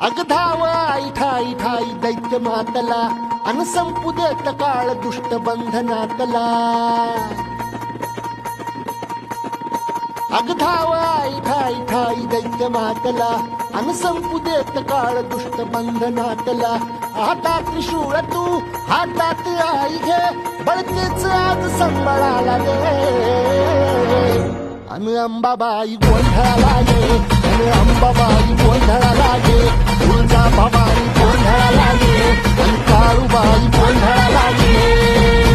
अग धाव आई ठाई ठाई दैत्य मातला अन संपू देत काळ दुष्ट बंधनातला अग धाव आई ठाई ठाई दैत्य मातला अन संपू देत काळ दुष्ट बंधनातला हातात त्रिशूळ तू हातात आई घे बळतेच आज संबळाला गे अन अंबाबाई गोंधळाला गे अन अंबाबाई गोंधळाला गे तुळजा भवानी गोंधळाला गे अन काळूबाई गोंधळाला गे